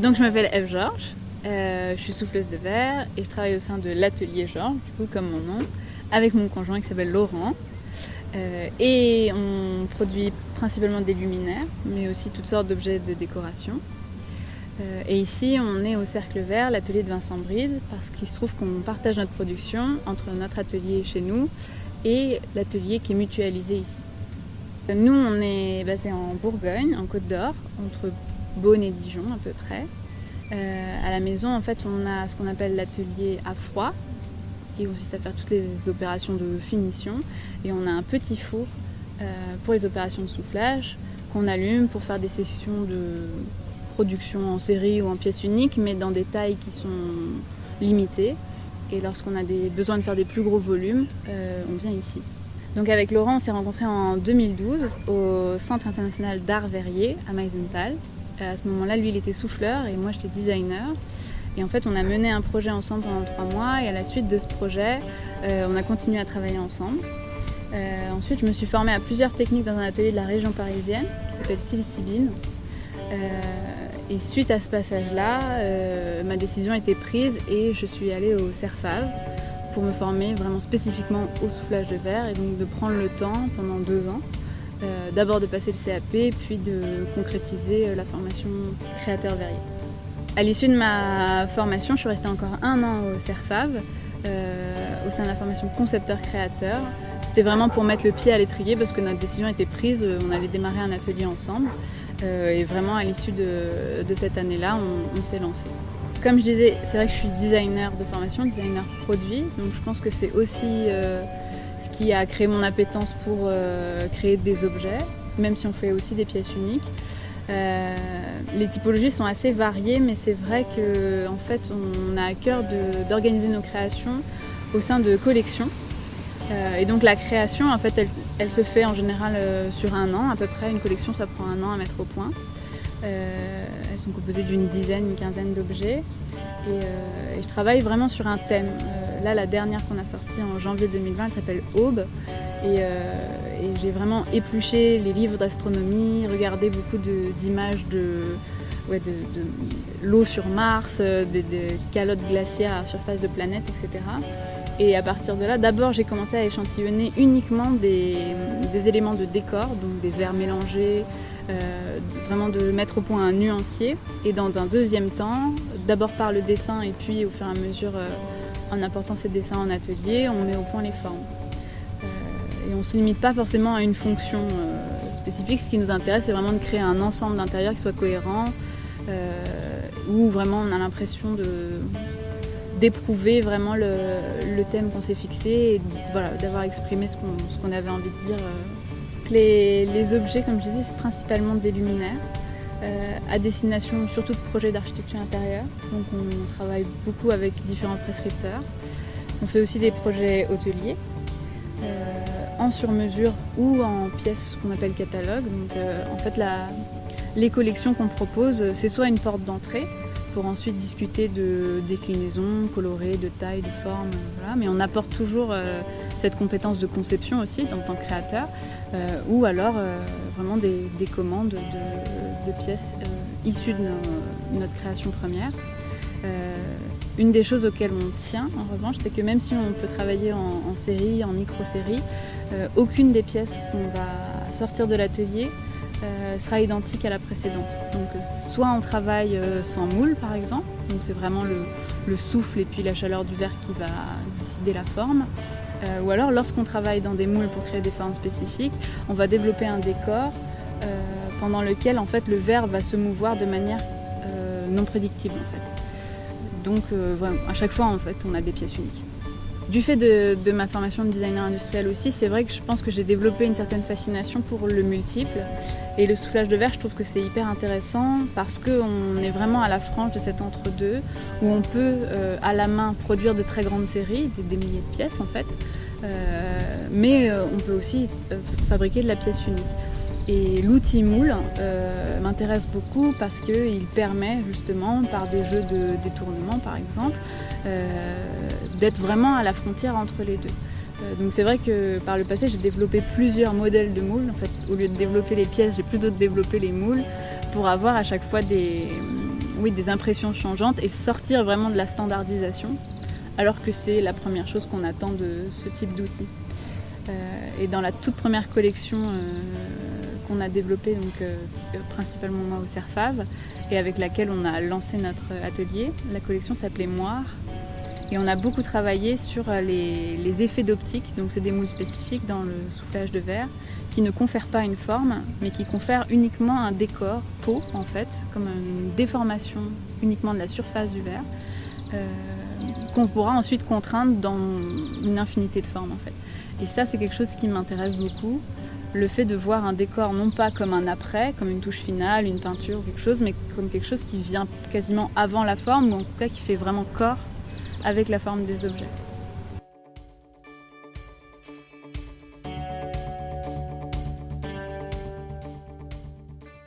Donc je m'appelle Eve Georges, je suis souffleuse de verre et je travaille au sein de l'atelier Georges, du coup comme mon nom, avec mon conjoint qui s'appelle Laurent. Et on produit principalement des luminaires, mais aussi toutes sortes d'objets de décoration. Et ici, on est au Cercle Vert, l'atelier de Vincent Bride, parce qu'il se trouve qu'on partage notre production entre notre atelier chez nous et l'atelier qui est mutualisé ici. Nous, on est basé en Bourgogne, en Côte d'Or, entre Beaune et Dijon à peu près. À la maison, en fait, on a ce qu'on appelle l'atelier à froid, qui consiste à faire toutes les opérations de finition. Et on a un petit four pour les opérations de soufflage qu'on allume pour faire des sessions de production en série ou en pièces uniques, mais dans des tailles qui sont limitées. Et lorsqu'on a besoin de faire des plus gros volumes, on vient ici. Donc avec Laurent, on s'est rencontrés en 2012 au Centre international d'art verrier à Meisenthal. À ce moment-là, lui, il était souffleur et moi, j'étais designer. Et en fait, on a mené un projet ensemble pendant 3 mois et à la suite de ce projet, on a continué à travailler ensemble. Ensuite, je me suis formée à plusieurs techniques dans un atelier de la région parisienne qui s'appelle Psilocybine. Et suite à ce passage-là, ma décision a été prise et je suis allée au CERFAV pour me former vraiment spécifiquement au soufflage de verre et donc de prendre le temps pendant 2 ans, d'abord de passer le CAP puis de concrétiser la formation créateur verrier. À l'issue de ma formation, je suis restée encore 1 an au CERFAV, au sein de la formation concepteur-créateur. C'était vraiment pour mettre le pied à l'étrier parce que notre décision était prise, on allait démarrer un atelier ensemble. Et vraiment à l'issue de cette année-là, on s'est lancé. Comme je disais, c'est vrai que je suis designer de formation, designer produit, donc je pense que c'est aussi ce qui a créé mon appétence pour créer des objets, même si on fait aussi des pièces uniques. Les typologies sont assez variées, mais c'est vrai qu'en fait, on a à cœur d'organiser nos créations au sein de collections. Et donc la création, en fait, elle se fait en général sur 1 an à peu près. Une collection, ça prend 1 an à mettre au point. Elles sont composées d'une dizaine, une quinzaine d'objets. Et je travaille vraiment sur un thème. Là, la dernière qu'on a sortie en janvier 2020, elle s'appelle Aube. Et j'ai vraiment épluché les livres d'astronomie, regardé beaucoup d'images de l'eau sur Mars, des calottes glaciaires à la surface de planètes, etc. Et à partir de là, d'abord j'ai commencé à échantillonner uniquement des éléments de décor, donc des verres mélangés, vraiment de mettre au point un nuancier. Et dans un deuxième temps, d'abord par le dessin et puis au fur et à mesure, en apportant ces dessins en atelier, on met au point les formes. Et on ne se limite pas forcément à une fonction spécifique. Ce qui nous intéresse, c'est vraiment de créer un ensemble d'intérieur qui soit cohérent, où vraiment on a l'impression d'éprouver vraiment le thème qu'on s'est fixé et voilà, d'avoir exprimé ce qu'on avait envie de dire. Les objets, comme je disais, c'est principalement des luminaires, à destination surtout de projets d'architecture intérieure. Donc on travaille beaucoup avec différents prescripteurs. On fait aussi des projets hôteliers, en sur-mesure ou en pièces qu'on appelle catalogue. Donc en fait les collections qu'on propose, c'est soit une porte d'entrée pour ensuite discuter de déclinaison, colorée, de taille, de forme, voilà. Mais on apporte toujours cette compétence de conception aussi en tant que créateur, ou alors vraiment des commandes de pièces issues de notre création première. Une des choses auxquelles on tient en revanche, c'est que même si on peut travailler en série, en micro-série, aucune des pièces qu'on va sortir de l'atelier sera identique à la précédente. Donc soit on travaille sans moule par exemple, donc c'est vraiment le souffle et puis la chaleur du verre qui va décider la forme, ou alors lorsqu'on travaille dans des moules pour créer des formes spécifiques, on va développer un décor pendant lequel en fait le verre va se mouvoir de manière non prédictible en fait. Donc voilà, à chaque fois en fait on a des pièces uniques. Du fait de ma formation de designer industriel aussi, c'est vrai que je pense que j'ai développé une certaine fascination pour le multiple. Et le soufflage de verre, je trouve que c'est hyper intéressant parce qu'on est vraiment à la frange de cet entre-deux où on peut à la main produire de très grandes séries, des milliers de pièces en fait, mais on peut aussi fabriquer de la pièce unique. Et l'outil moule m'intéresse beaucoup parce qu'il permet justement, par des jeux de détournement par exemple, d'être vraiment à la frontière entre les deux. Donc c'est vrai que par le passé j'ai développé plusieurs modèles de moules. En fait, au lieu de développer les pièces, j'ai plutôt développé les moules pour avoir à chaque fois oui, des impressions changeantes et sortir vraiment de la standardisation, alors que c'est la première chose qu'on attend de ce type d'outil. Et dans la toute première collection qu'on a développée, principalement moi au Cerfave, et avec laquelle on a lancé notre atelier, la collection s'appelait Moire. Et on a beaucoup travaillé sur les effets d'optique, donc c'est des moules spécifiques dans le soufflage de verre, qui ne confèrent pas une forme, mais qui confèrent uniquement un décor, peau en fait, comme une déformation uniquement de la surface du verre, qu'on pourra ensuite contraindre dans une infinité de formes en fait. Et ça c'est quelque chose qui m'intéresse beaucoup, le fait de voir un décor non pas comme un après, comme une touche finale, une peinture ou quelque chose, mais comme quelque chose qui vient quasiment avant la forme, ou en tout cas qui fait vraiment corps avec la forme des objets.